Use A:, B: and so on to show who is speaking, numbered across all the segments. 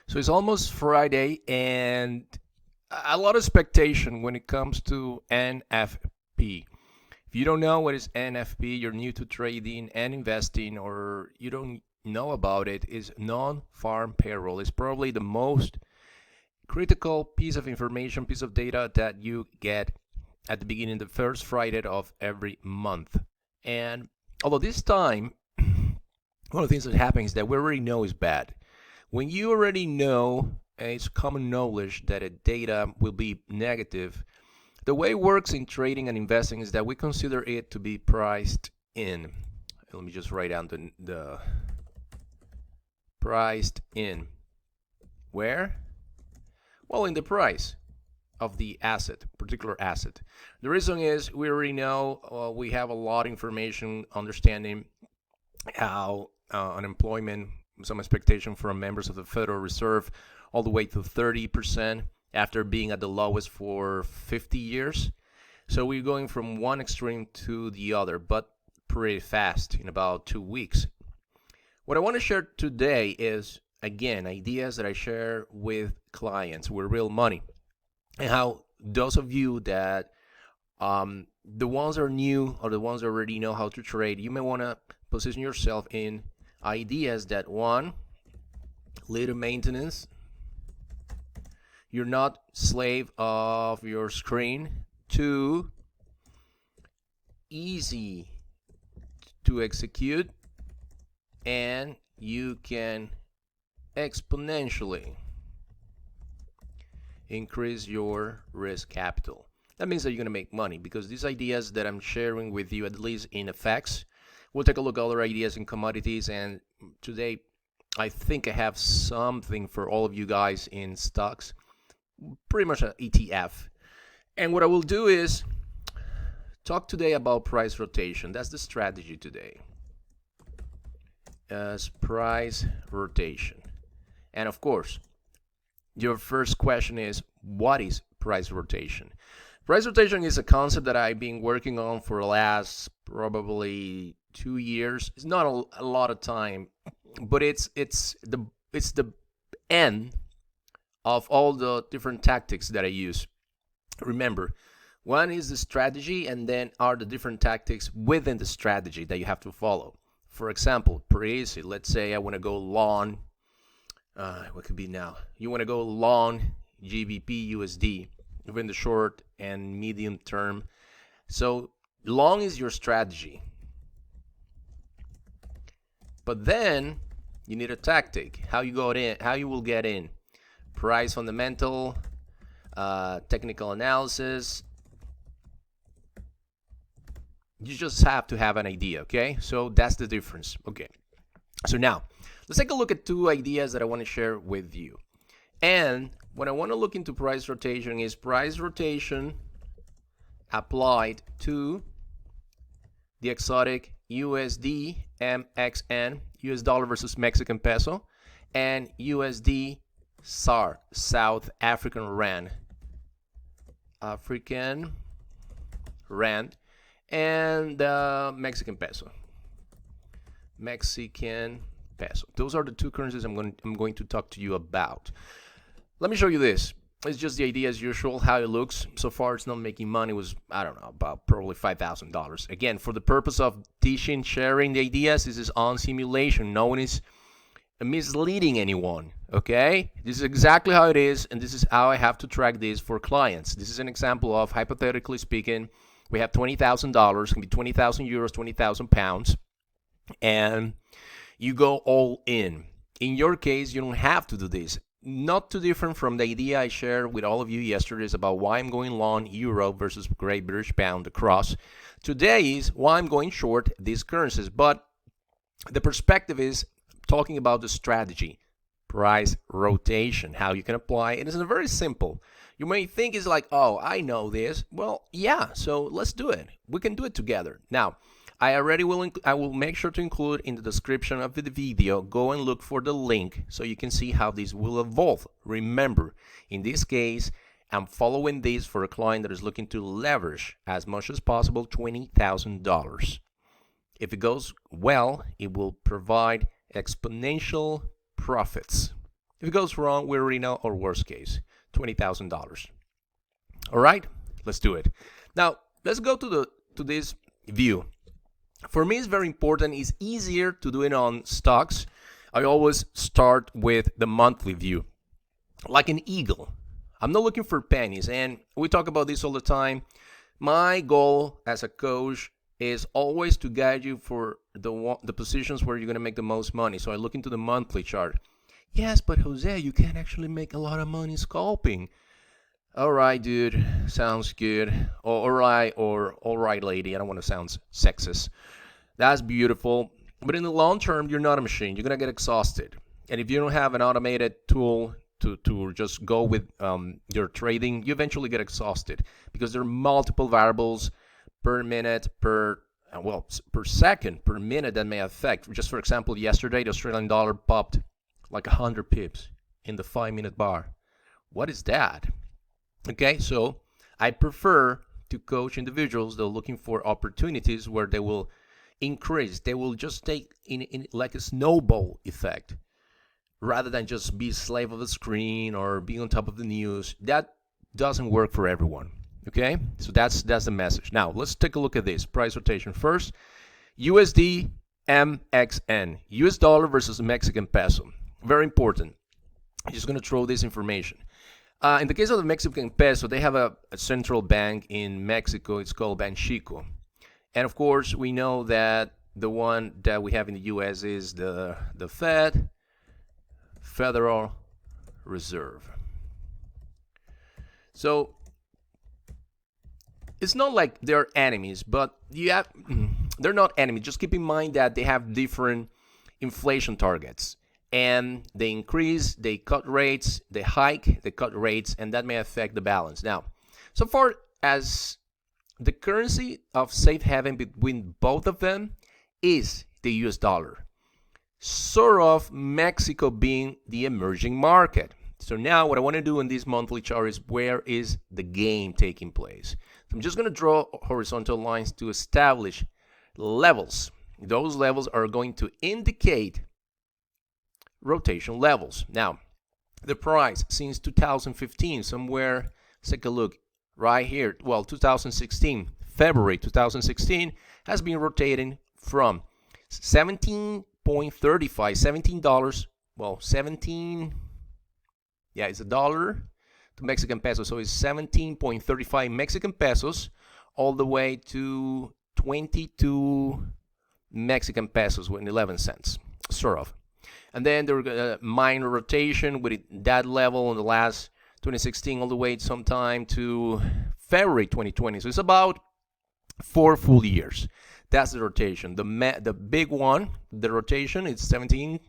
A: So it's almost Friday and a lot of expectation when it comes to NFP. If you don't know what is NFP, you're new to trading and investing, or you don't know about it, is non-farm payroll. It's probably the most critical piece of information, piece of data that you get at the beginning, the first Friday of every month. And although this time, one of the things that happens is that we already know is bad. When you already know, and it's common knowledge that a data will be negative, the way it works in trading and investing is that we consider it to be priced in. Let me just write down the priced in. Where? Well, in the price of the asset, particular asset. The reason is we already know, we have a lot of information understanding how unemployment, some expectation from members of the Federal Reserve, all the way to 30% after being at the lowest for 50 years. So we're going from one extreme to the other, but pretty fast in about 2 weeks. What I want to share today is, again, ideas that I share with clients with real money, and how those of you that the ones that are new or the ones that already know how to trade, you may want to position yourself in ideas that, one, little maintenance, you're not slave of your screen. Two, easy to execute, and you can exponentially increase your risk capital. That means that you're going to make money, because these ideas that I'm sharing with you, at least in FX, we'll take a look at other ideas in commodities, and today I think I have something for all of you guys in stocks, pretty much an ETF. And what I will do is talk today about price rotation. That's the strategy today, as price rotation. And of course, your first question is, what is price rotation? Price rotation is a concept that I've been working on for the last probably 2 years. It's not a lot of time, but it's the end of all the different tactics that I use. Remember, one is the strategy, and then are the different tactics within the strategy that you have to follow. For example, pretty easy. Let's say I want to go long. What could be now? You want to go long GBP USD within the short and medium term. So long is your strategy. But then you need a tactic. How you will get in. Price fundamental, technical analysis. You just have to have an idea, okay? So that's the difference. Okay. So now, let's take a look at two ideas that I want to share with you. And when I want to look into price rotation, is price rotation applied to the exotic USDMXN, US dollar versus Mexican peso, and USDZAR, South African Rand. And the Mexican peso. Those are the two currencies I'm going to talk to you about. Let me show you this. It's just the idea as usual, how it looks. So far, it's not making money. It was, I don't know, about probably $5,000. Again, for the purpose of teaching, sharing the ideas, this is on simulation. No one is misleading anyone, okay? This is exactly how it is, and this is how I have to track this for clients. This is an example of, hypothetically speaking, we have $20,000, can be 20,000 euros, 20,000 pounds, and you go all in. In your case, you don't have to do this. Not too different from the idea I shared with all of you yesterday is about why I'm going long euro versus Great British pound across. Today is why I'm going short these currencies, but the perspective is talking about the strategy, price rotation, how you can apply it. It's very simple. You may think it's like, oh, I know this. Well, yeah, so let's do it. We can do it together. Now, I will make sure to include in the description of the video, go and look for the link so you can see how this will evolve. Remember, in this case, I'm following this for a client that is looking to leverage as much as possible $20,000. If it goes well, it will provide exponential profits. If it goes wrong, we already know our worst case, $20,000. All right, let's do it. Now, let's go to this view. For me, it's very important. It's easier to do it on stocks. I always start with the monthly view, like an eagle. I'm not looking for pennies, and we talk about this all the time. My goal as a coach is always to guide you for the positions where you're going to make the most money. So I look into the monthly chart. Yes, but Jose, you can't actually make a lot of money scalping. All right, dude, sounds good. All right, lady. I don't want to sound sexist. That's beautiful. But in the long term, you're not a machine. You're going to get exhausted. And if you don't have an automated tool to just go with your trading, you eventually get exhausted because there are multiple variables per minute, per second, per minute that may affect. Just for example, yesterday the Australian dollar popped like 100 pips in the 5-minute bar. What is that? Okay, so I prefer to coach individuals that are looking for opportunities where they will increase. They will just take in like a snowball effect rather than just be a slave of the screen or be on top of the news. That doesn't work for everyone. Okay, so that's the message. Now let's take a look at this price rotation first. USDMXN, US dollar versus Mexican peso. Very important. I'm just going to throw this information. In the case of the Mexican peso, they have a central bank in Mexico. It's called Banxico, and of course we know that the one that we have in the U.S. is the Federal Reserve. So it's not like they're enemies, but they're not enemies. Just keep in mind that they have different inflation targets, and they increase, they cut rates, they hike, they cut rates, and that may affect the balance. Now, so far as the currency of safe haven between both of them is the US dollar, sort of Mexico being the emerging market. So now what I want to do in this monthly chart is where is the game taking place. So I'm just going to draw horizontal lines to establish levels. Those levels are going to indicate rotation levels. Now, the price since 2015, somewhere, let's take a look right here. Well, 2016, February 2016, has been rotating from $17.35, $17, well, 17, yeah, it's a dollar to Mexican pesos, so it's 17.35 Mexican pesos all the way to 22 Mexican pesos with 11 cents, sort of. And then there was a minor rotation with that level in the last 2016 all the way sometime to February 2020. So it's about 4 full years. That's the rotation. The big one, the rotation, is 17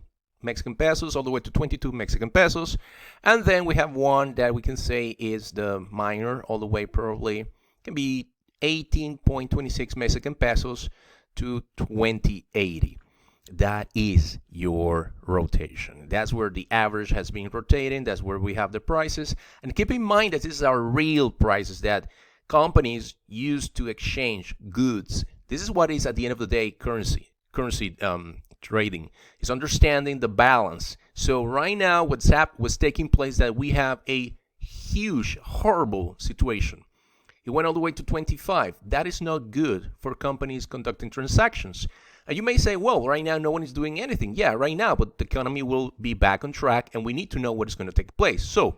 A: Mexican pesos all the way to 22 Mexican pesos. And then we have one that we can say is the minor, all the way probably can be 18.26 Mexican pesos to 2080. That is your rotation. That's where the average has been rotating. That's where we have the prices. And keep in mind that these are real prices that companies use to exchange goods. This is what is at the end of the day currency trading. Is understanding the balance. So right now what's taking place that we have a huge, horrible situation. It went all the way to 25. That is not good for companies conducting transactions. And you may say, well, right now no one is doing anything. Yeah, right now, but the economy will be back on track and we need to know what is going to take place. So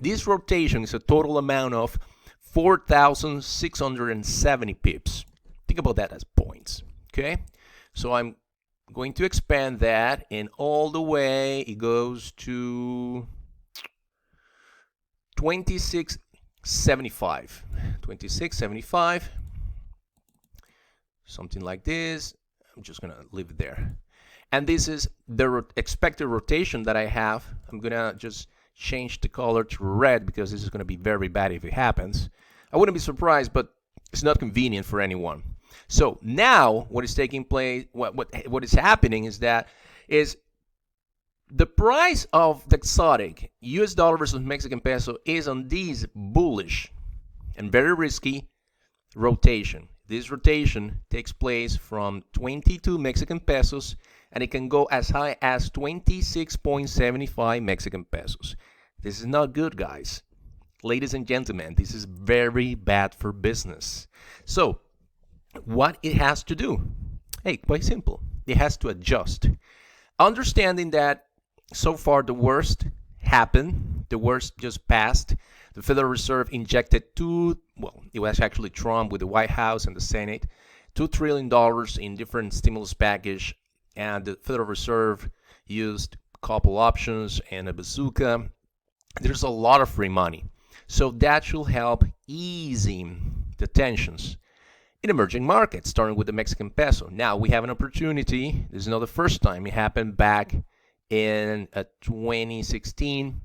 A: this rotation is a total amount of 4,670 pips. Think about that as points, okay? So I'm going to expand that, and all the way it goes to 2675. 2675. Something like this. I'm just going to leave it there. And this is the expected rotation that I have. I'm going to just change the color to red because this is going to be very bad if it happens. I wouldn't be surprised, but it's not convenient for anyone. So now what is taking place, what is happening is that the price of the exotic US dollar versus Mexican peso is on this bullish and very risky rotation. This rotation takes place from 22 Mexican pesos and it can go as high as 26.75 Mexican pesos. This is not good, guys. Ladies and gentlemen, this is very bad for business. So, what it has to do? Hey, quite simple. It has to adjust. Understanding that so far the worst happened, the worst just passed. The Federal Reserve injected it was actually Trump with the White House and the Senate, $2 trillion in different stimulus package, and the Federal Reserve used a couple options and a bazooka. There's a lot of free money. So that should help easing the tensions in emerging markets, starting with the Mexican peso. Now we have an opportunity. This is not the first time. It happened back in 2016,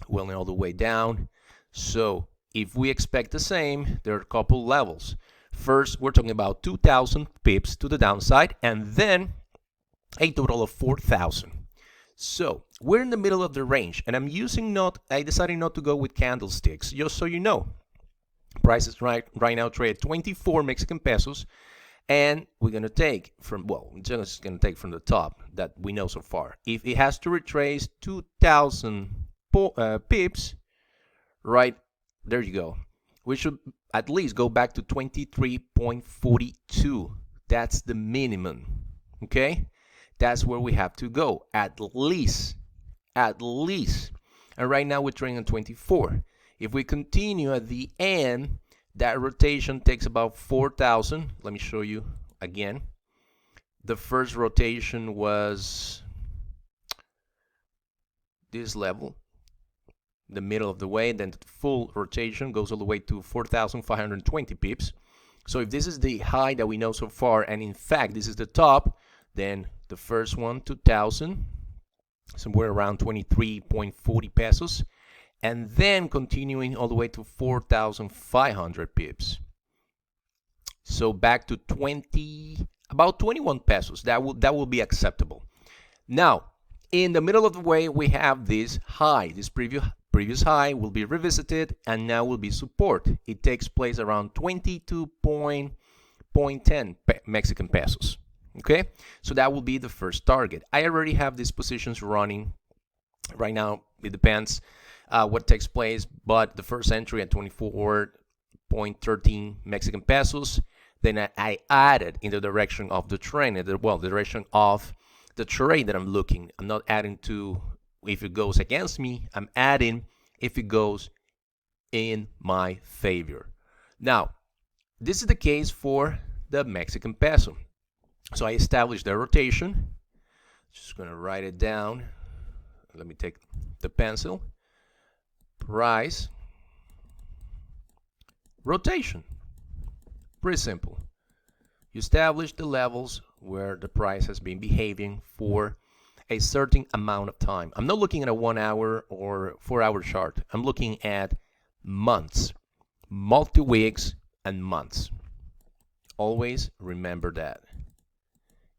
A: went all the way down. So if we expect the same, there are a couple levels. First, we're talking about 2,000 pips to the downside, and then a total of 4,000. So we're in the middle of the range, and I decided not to go with candlesticks, just so you know. Prices right now trade 24 Mexican pesos, and we're going to take from the top that we know so far. If it has to retrace 2,000 pips, right, there you go. We should at least go back to 23.42. That's the minimum, okay? That's where we have to go, at least. And right now we're trading on 24. If we continue at the end, that rotation takes about 4,000. Let me show you again. The first rotation was this level, the middle of the way, then the full rotation goes all the way to 4,520 pips. So if this is the high that we know so far, and in fact this is the top, then the first one, 2,000, somewhere around 23.40 pesos, and then continuing all the way to 4,500 pips. So back to about 21 pesos. That will be acceptable. Now, in the middle of the way, we have this high. This previous high will be revisited, and now will be support. It takes place around 22.10 Mexican pesos. Okay, so that will be the first target. I already have these positions running right now. It depends what takes place, but the first entry at 24.13 Mexican pesos. Then I added in the direction of the trend, the direction of the trade that I'm looking. I'm not adding to if it goes against me. I'm adding if it goes in my favor. Now, this is the case for the Mexican peso. So I established the rotation. Just going to write it down. Let me take the pencil. Price, rotation. Pretty simple. You establish the levels where the price has been behaving for a certain amount of time. I'm not looking at a 1 hour or 4 hour chart. I'm looking at months, multi-weeks and months. Always remember that.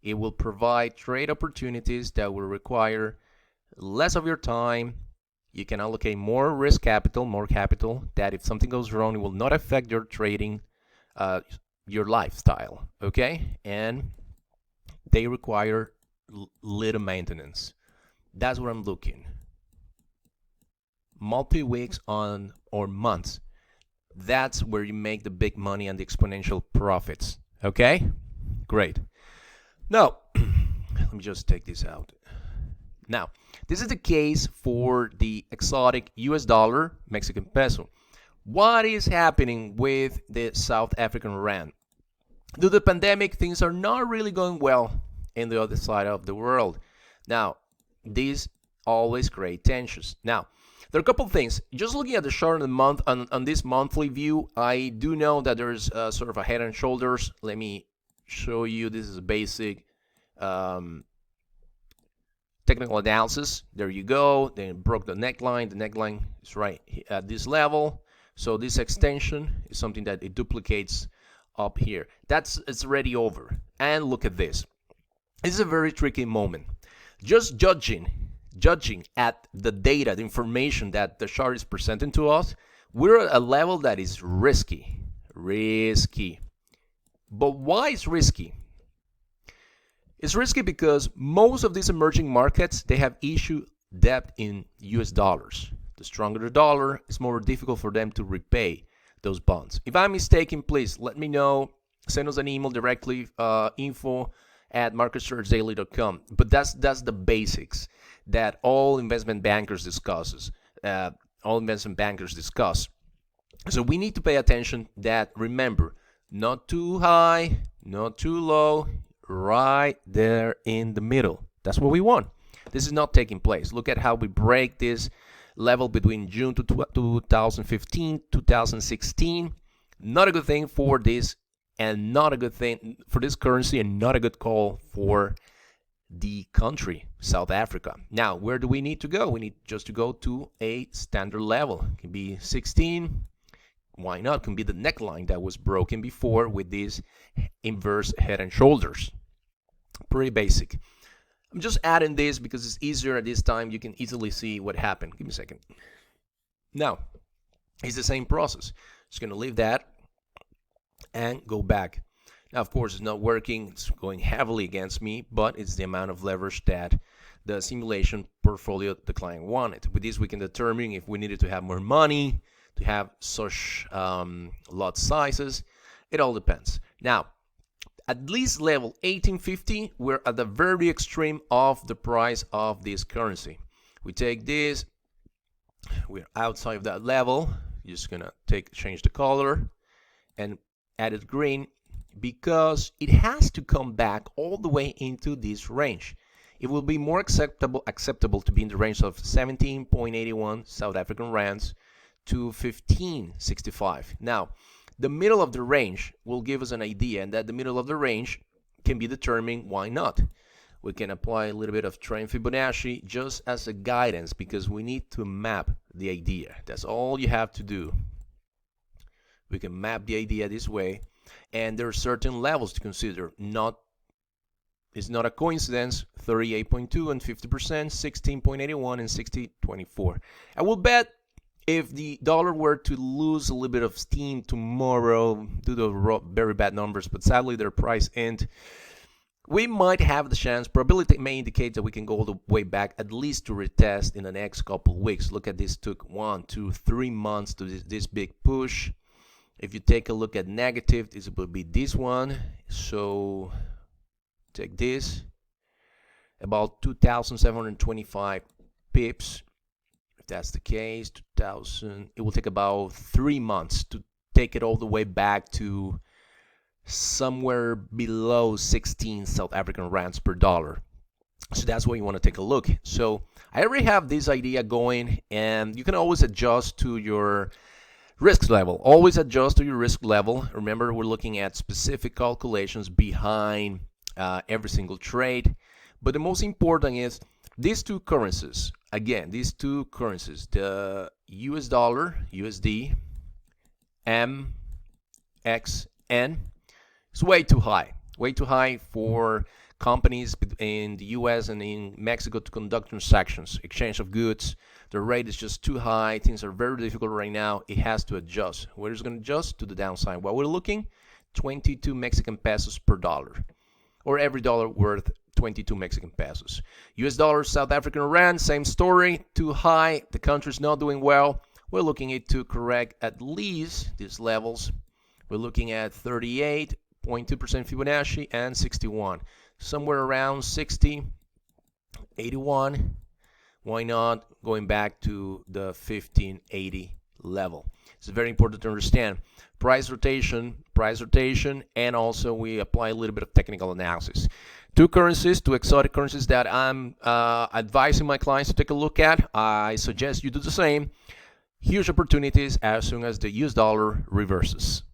A: It will provide trade opportunities that will require less of your time. You can allocate more risk capital, that if something goes wrong, it will not affect your trading, your lifestyle, okay? And they require little maintenance. That's what I'm looking. Multi-weeks on or months. That's where you make the big money and the exponential profits, okay? Great. Now, let me just take this out. Now, this is the case for the exotic US dollar, Mexican peso. What is happening with the South African rand? Due to the pandemic, things are not really going well in the other side of the world. Now, these always create tensions. Now, there are a couple of things. Just looking at the chart of the month, on this monthly view, I do know that there's sort of a head and shoulders. Let me show you. This is a basic technical analysis. There you go. Then it broke the neckline. The neckline is right at this level. So this extension is something that it duplicates up here. It's already over. And look at this. This is a very tricky moment. Just judging at the data, the information that the chart is presenting to us, we're at a level that is risky. But why is risky? It's risky because most of these emerging markets, they have issued debt in US dollars. The stronger the dollar, it's more difficult for them to repay those bonds. If I'm mistaken, please let me know. Send us an email directly, info@marketsearchdaily.com. But that's the basics that all investment bankers discuss. So we need to pay attention that, remember, not too high, not too low, right there in the middle. That's what we want. This is not taking place. Look at how we break this level between June to 2015, 2016. Not a good thing for this, and not a good thing for this currency, and not a good call for the country, South Africa. Now, where do we need to go? We need just to go to a standard level. It can be 16. Why not? It can be the neckline that was broken before with these inverse head and shoulders. Pretty basic. I'm just adding this because it's easier at this time. You can easily see what happened. Give me a second. Now, it's the same process. Just going to leave that and go back. Now, of course, it's not working. It's going heavily against me, but it's the amount of leverage that the simulation portfolio the client wanted. With this, we can determine if we needed to have more money, to have such lot sizes. It all depends. Now, at least level 1850, we're at the very extreme of the price of this currency. We take this, we're outside of that level. You're just gonna change the color and add it green, because it has to come back all the way into this range. It will be more acceptable to be in the range of 17.81 South African rands to 15.65. Now, the middle of the range will give us an idea, and that the middle of the range can be determined. Why not? We can apply a little bit of trend Fibonacci just as a guidance, because we need to map the idea. That's all you have to do. We can map the idea this way, and there are certain levels to consider. It's not a coincidence. 38.2 and 50%, 16.81 and 60.24. I will bet if the dollar were to lose a little bit of steam tomorrow due to very bad numbers, but sadly their price end, we might have the chance. Probability may indicate that we can go all the way back, at least to retest in the next couple of weeks. Look at this, took 1, 2, 3 months to this big push. If you take a look at negative, this will be this one. So take this, about 2,725 pips. If that's the case, 2,000, it will take about 3 months to take it all the way back to somewhere below 16 South African rands per dollar. So that's where you want to take a look. So I already have this idea going, and you can always adjust to your risk level. Always adjust to your risk level. Remember, we're looking at specific calculations behind every single trade. But the most important is these two currencies. Again, these two currencies, the US dollar, USD, MXN, is way too high for companies in the US and in Mexico to conduct transactions, exchange of goods. The rate is just too high. Things are very difficult right now. It has to adjust. Where is it going to adjust? To the downside. What we're looking, 22 Mexican pesos per dollar, or every dollar worth 22 Mexican pesos. US dollar, South African rand, same story, too high. The country's not doing well. We're looking at to correct at least these levels. We're looking at 38.2% Fibonacci and 61. Somewhere around 60, 81. Why not going back to the 1580 level? It's very important to understand price rotation, and also we apply a little bit of technical analysis. Two exotic currencies that I'm advising my clients to take a look at. I suggest you do the same. Huge opportunities as soon as the US dollar reverses.